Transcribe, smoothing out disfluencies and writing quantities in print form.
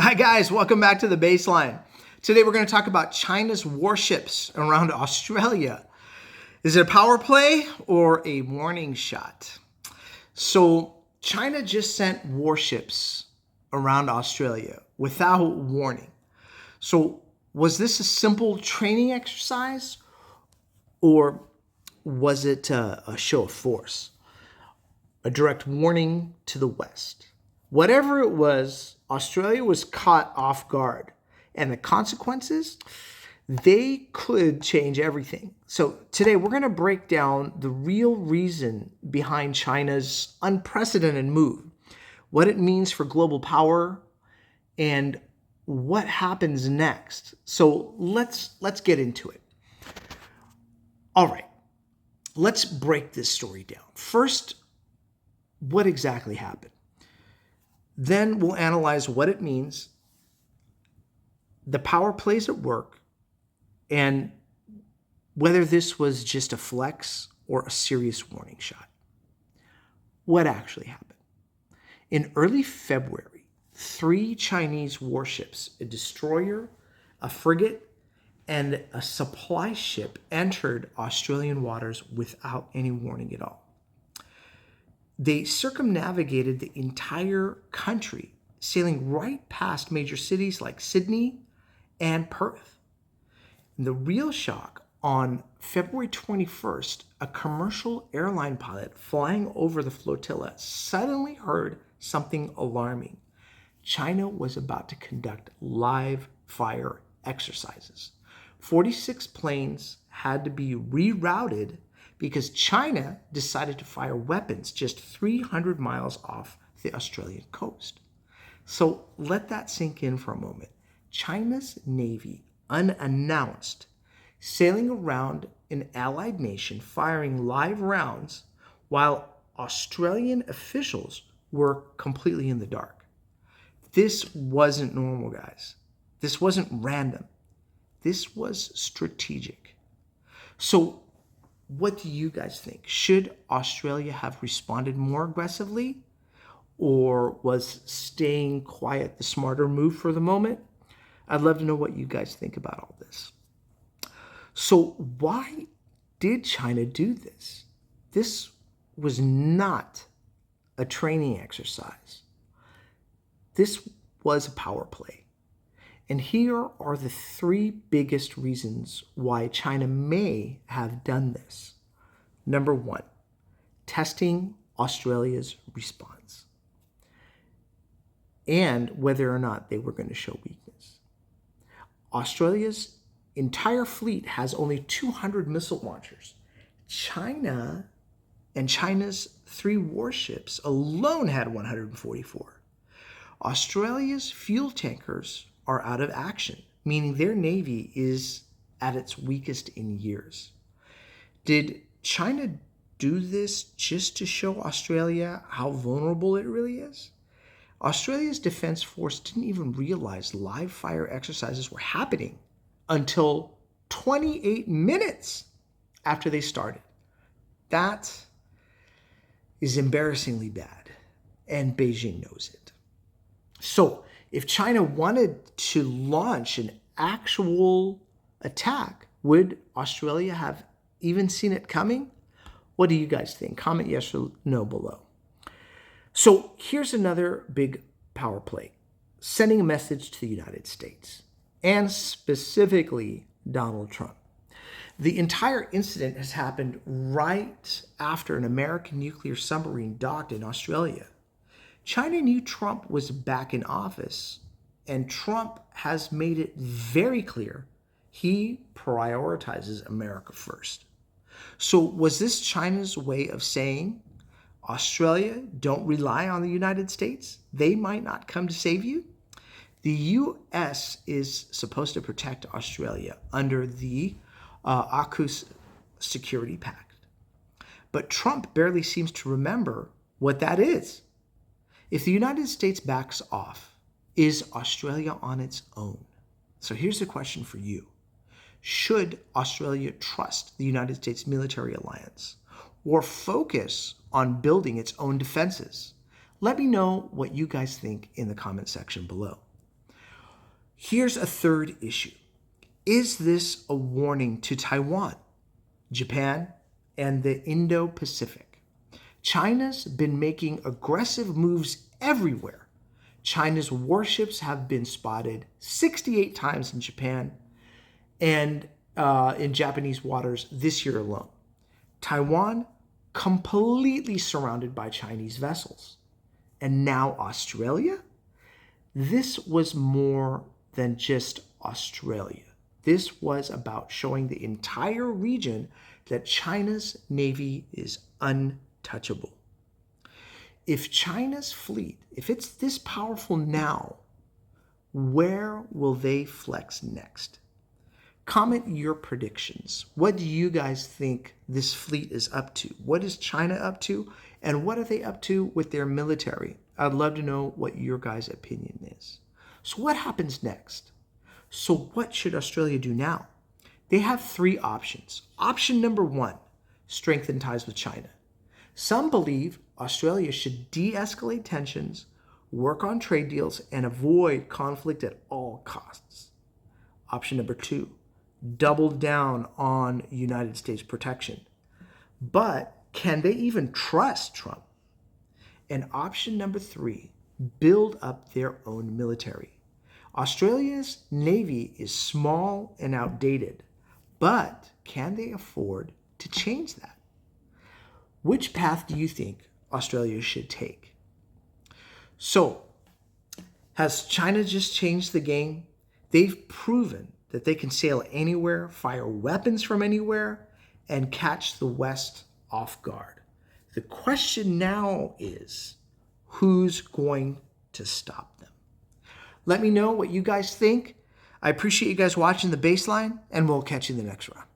Hi guys, welcome back to the Baseline. Today we're going to talk about China's warships around Australia. Is it a power play or a warning shot? So China just sent warships around Australia without warning. So was this a simple training exercise or was it a show of force? A direct warning to the West? Whatever it was, Australia was caught off guard, and the consequences, they could change everything. So today we're going to break down the real reason behind China's unprecedented move, what it means for global power, and what happens next. So let's get into it. All right, let's break this story down. First, what exactly happened? Then we'll analyze what it means, the power plays at work, and whether this was just a flex or a serious warning shot. What actually happened? In early February, 3 Chinese warships, a destroyer, a frigate, and a supply ship entered Australian waters without any warning at all. They circumnavigated the entire country, sailing right past major cities like Sydney and Perth. And the real shock, on February 21st, a commercial airline pilot flying over the flotilla suddenly heard something alarming. China was about to conduct live fire exercises. 46 planes had to be rerouted because China decided to fire weapons just 300 miles off the Australian coast. So let that sink in for a moment. China's Navy, unannounced, sailing around an allied nation, firing live rounds, while Australian officials were completely in the dark. This wasn't normal, guys. This wasn't random. This was strategic. So what do you guys think? Should Australia have responded more aggressively, or was staying quiet the smarter move for the moment? I'd love to know what you guys think about all this. So why did China do this? This was not a training exercise. This was a power play. And here are the 3 biggest reasons why China may have done this. Number 1, testing Australia's response and whether or not they were going to show weakness. Australia's entire fleet has only 200 missile launchers. China's 3 warships alone had 144. Australia's fuel tankers are out of action, meaning their navy is at its weakest in years. Did China do this just to show Australia how vulnerable it really is? Australia's defense force didn't even realize live fire exercises were happening until 28 minutes after they started. That is embarrassingly bad, and Beijing knows it. So, if China wanted to launch an actual attack, would Australia have even seen it coming? What do you guys think? Comment yes or no below. So here's another big power play, sending a message to the United States, and specifically Donald Trump. The entire incident has happened right after an American nuclear submarine docked in Australia. China knew Trump was back in office, and Trump has made it very clear he prioritizes America first. So was this China's way of saying, Australia, don't rely on the United States? They might not come to save you? The U.S. is supposed to protect Australia under the AUKUS Security Pact. But Trump barely seems to remember what that is. If the United States backs off, is Australia on its own? So here's the question for you. Should Australia trust the United States military alliance or focus on building its own defenses? Let me know what you guys think in the comment section below. Here's a third issue. Is this a warning to Taiwan, Japan, and the Indo-Pacific? China's been making aggressive moves everywhere. China's warships have been spotted 68 times in Japan and in Japanese waters this year alone. Taiwan completely surrounded by Chinese vessels. And now Australia? This was more than just Australia. This was about showing the entire region that China's navy is untouchable. If China's fleet, if it's this powerful now, where will they flex next? Comment your predictions. What do you guys think this fleet is up to? What is China up to? And what are they up to with their military? I'd love to know what your guys' opinion is. So what happens next? So what should Australia do now? They have three options. Option number one, strengthen ties with China. Some believe Australia should de-escalate tensions, work on trade deals, and avoid conflict at all costs. Option number two, double down on United States protection. But can they even trust Trump? And option number three, build up their own military. Australia's navy is small and outdated, but can they afford to change that? Which path do you think Australia should take? So, has China just changed the game? They've proven that they can sail anywhere, fire weapons from anywhere, and catch the West off guard. The question now is, who's going to stop them? Let me know what you guys think. I appreciate you guys watching The Baseline, and we'll catch you in the next round.